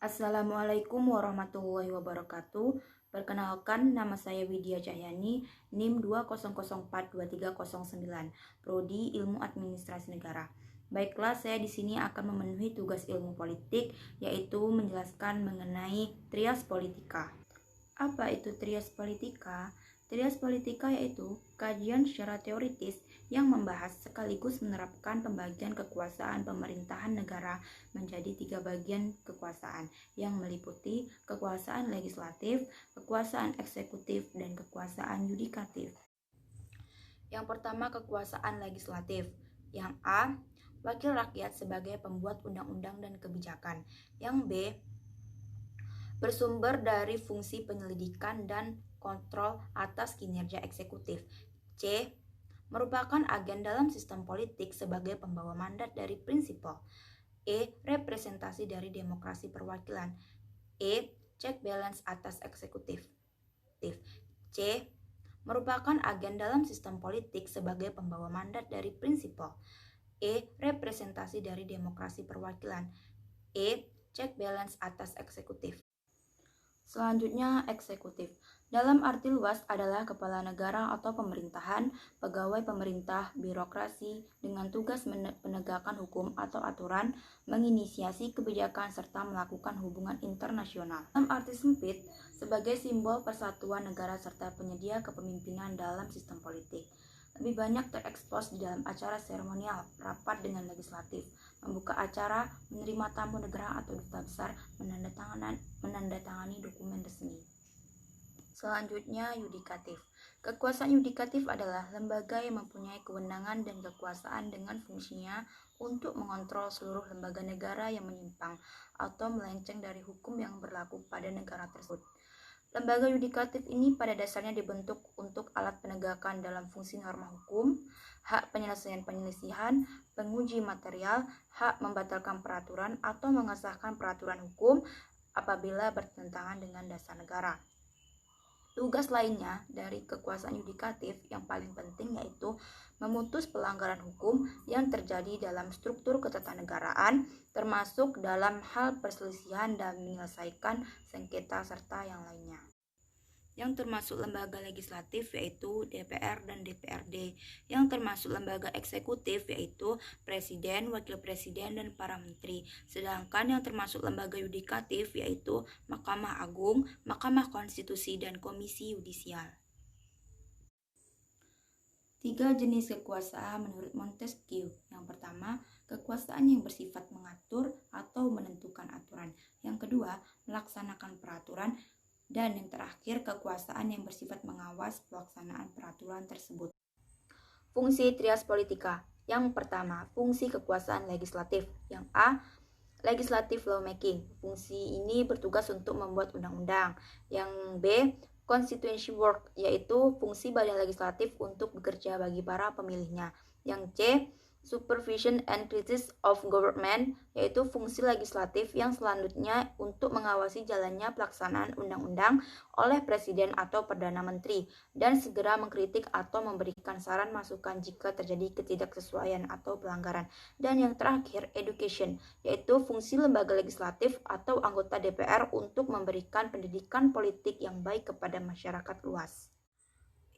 Assalamualaikum warahmatullahi wabarakatuh. Perkenalkan, nama saya Widya Cahyani, NIM 2004239, Prodi Ilmu Administrasi Negara. Baiklah, saya di sini akan memenuhi tugas ilmu politik, yaitu menjelaskan mengenai trias politika. Apa itu trias politika? Trias politika yaitu kajian secara teoritis yang membahas sekaligus menerapkan pembagian kekuasaan pemerintahan negara menjadi 3 bagian kekuasaan yang meliputi kekuasaan legislatif, kekuasaan eksekutif, dan kekuasaan yudikatif. Yang pertama, kekuasaan legislatif. Yang A, wakil rakyat sebagai pembuat undang-undang dan kebijakan. Yang B, bersumber dari fungsi penyelidikan dan kontrol atas kinerja eksekutif. C, merupakan agen dalam sistem politik sebagai pembawa mandat dari prinsipal. E, representasi dari demokrasi perwakilan. E, check balance atas eksekutif. C, merupakan agen dalam sistem politik sebagai pembawa mandat dari prinsipal. E, representasi dari demokrasi perwakilan. E, check balance atas eksekutif. Selanjutnya, eksekutif. Dalam arti luas adalah kepala negara atau pemerintahan, pegawai pemerintah, birokrasi, dengan tugas penegakan hukum atau aturan, menginisiasi kebijakan, serta melakukan hubungan internasional. Dalam arti sempit, sebagai simbol persatuan negara serta penyedia kepemimpinan dalam sistem politik. Lebih banyak terekspos di dalam acara seremonial, rapat dengan legislatif, membuka acara, menerima tamu negara atau duta besar, menandatangani dokumen resmi. Selanjutnya, yudikatif. Kekuasaan yudikatif adalah lembaga yang mempunyai kewenangan dan kekuasaan dengan fungsinya untuk mengontrol seluruh lembaga negara yang menyimpang atau melenceng dari hukum yang berlaku pada negara tersebut. Lembaga yudikatif ini pada dasarnya dibentuk untuk alat penegakan dalam fungsi norma hukum, hak penyelesaian penyelisihan, penguji material, hak membatalkan peraturan atau mengesahkan peraturan hukum apabila bertentangan dengan dasar negara. Tugas lainnya dari kekuasaan yudikatif yang paling penting yaitu memutus pelanggaran hukum yang terjadi dalam struktur ketatanegaraan, termasuk dalam hal perselisihan dan menyelesaikan sengketa serta yang lainnya. Yang termasuk lembaga legislatif yaitu DPR dan DPRD, yang termasuk lembaga eksekutif yaitu Presiden, Wakil Presiden, dan para menteri. Sedangkan yang termasuk lembaga yudikatif yaitu Mahkamah Agung, Mahkamah Konstitusi, dan Komisi Yudisial. 3 jenis kekuasaan menurut Montesquieu. Yang pertama, kekuasaan yang bersifat mengatur atau menentukan aturan. Yang kedua, melaksanakan peraturan. Dan yang terakhir, kekuasaan yang bersifat mengawas pelaksanaan peraturan tersebut. Fungsi trias politika. Yang pertama, fungsi kekuasaan legislatif. Yang A, legislative lawmaking. Fungsi ini bertugas untuk membuat undang-undang. Yang B, constituency work, yaitu fungsi badan legislatif untuk bekerja bagi para pemilihnya. Yang C, supervision and criticism of government, yaitu fungsi legislatif yang selanjutnya untuk mengawasi jalannya pelaksanaan undang-undang oleh presiden atau perdana menteri dan segera mengkritik atau memberikan saran masukan jika terjadi ketidaksesuaian atau pelanggaran. Dan yang terakhir, education, yaitu fungsi lembaga legislatif atau anggota DPR untuk memberikan pendidikan politik yang baik kepada masyarakat luas.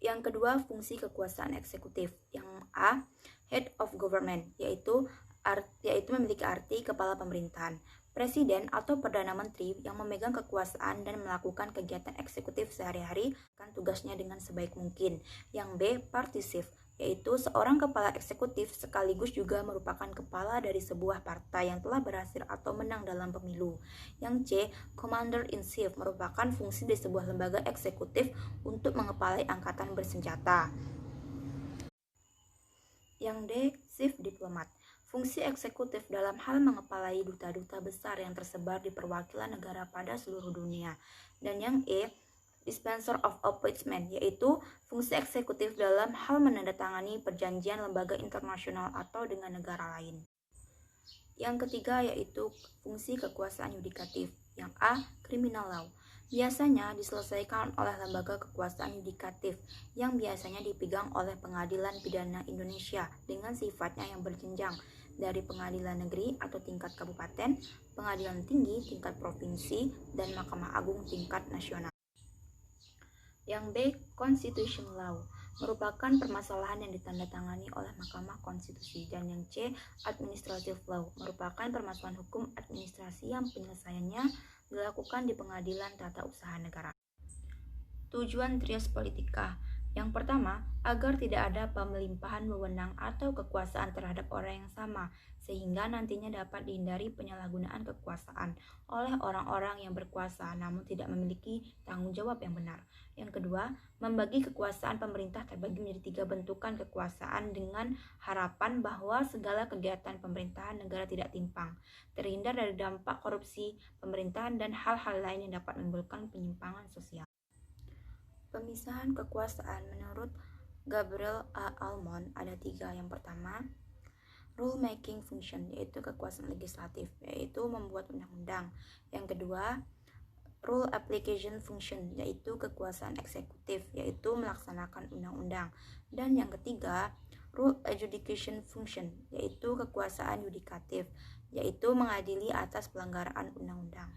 Yang kedua, fungsi kekuasaan eksekutif. Yang A, head of government, yaitu memiliki arti kepala pemerintahan. Presiden atau perdana menteri yang memegang kekuasaan dan melakukan kegiatan eksekutif sehari-hari kan tugasnya dengan sebaik mungkin. Yang B, partisip, yaitu seorang kepala eksekutif sekaligus juga merupakan kepala dari sebuah partai yang telah berhasil atau menang dalam pemilu. Yang C, commander-in-chief, merupakan fungsi dari sebuah lembaga eksekutif untuk mengepalai angkatan bersenjata. Yang D, chief diplomat, fungsi eksekutif dalam hal mengepalai duta-duta besar yang tersebar di perwakilan negara pada seluruh dunia. Dan yang E, dispenser of appointment, yaitu fungsi eksekutif dalam hal menandatangani perjanjian lembaga internasional atau dengan negara lain. Yang ketiga yaitu fungsi kekuasaan yudikatif. Yang A, criminal law, biasanya diselesaikan oleh lembaga kekuasaan yudikatif yang biasanya dipegang oleh Pengadilan Pidana Indonesia dengan sifatnya yang berjenjang. dari pengadilan negeri atau tingkat kabupaten, pengadilan tinggi tingkat provinsi, dan Mahkamah Agung tingkat nasional. Yang B. Constitutional Law merupakan permasalahan yang ditandatangani oleh Mahkamah Konstitusi. Dan yang C. Administrative Law merupakan permasalahan hukum administrasi yang penyelesaiannya dilakukan di pengadilan tata usaha negara. Tujuan Trias Politika. Yang pertama, agar tidak ada pemelimpahan wewenang atau kekuasaan terhadap orang yang sama, sehingga nantinya dapat dihindari penyalahgunaan kekuasaan oleh orang-orang yang berkuasa namun tidak memiliki tanggung jawab yang benar. Yang kedua, membagi kekuasaan pemerintah terbagi menjadi 3 bentukan kekuasaan dengan harapan bahwa segala kegiatan pemerintahan negara tidak timpang, terhindar dari dampak korupsi pemerintahan dan hal-hal lain yang dapat menimbulkan penyimpangan sosial. Pemisahan kekuasaan menurut Gabriel A. Almond ada 3. Yang pertama, rule making function, yaitu kekuasaan legislatif, yaitu membuat undang-undang. Yang kedua, rule application function, yaitu kekuasaan eksekutif, yaitu melaksanakan undang-undang. Dan yang ketiga, rule adjudication function, yaitu kekuasaan yudikatif, yaitu mengadili atas pelanggaran undang-undang.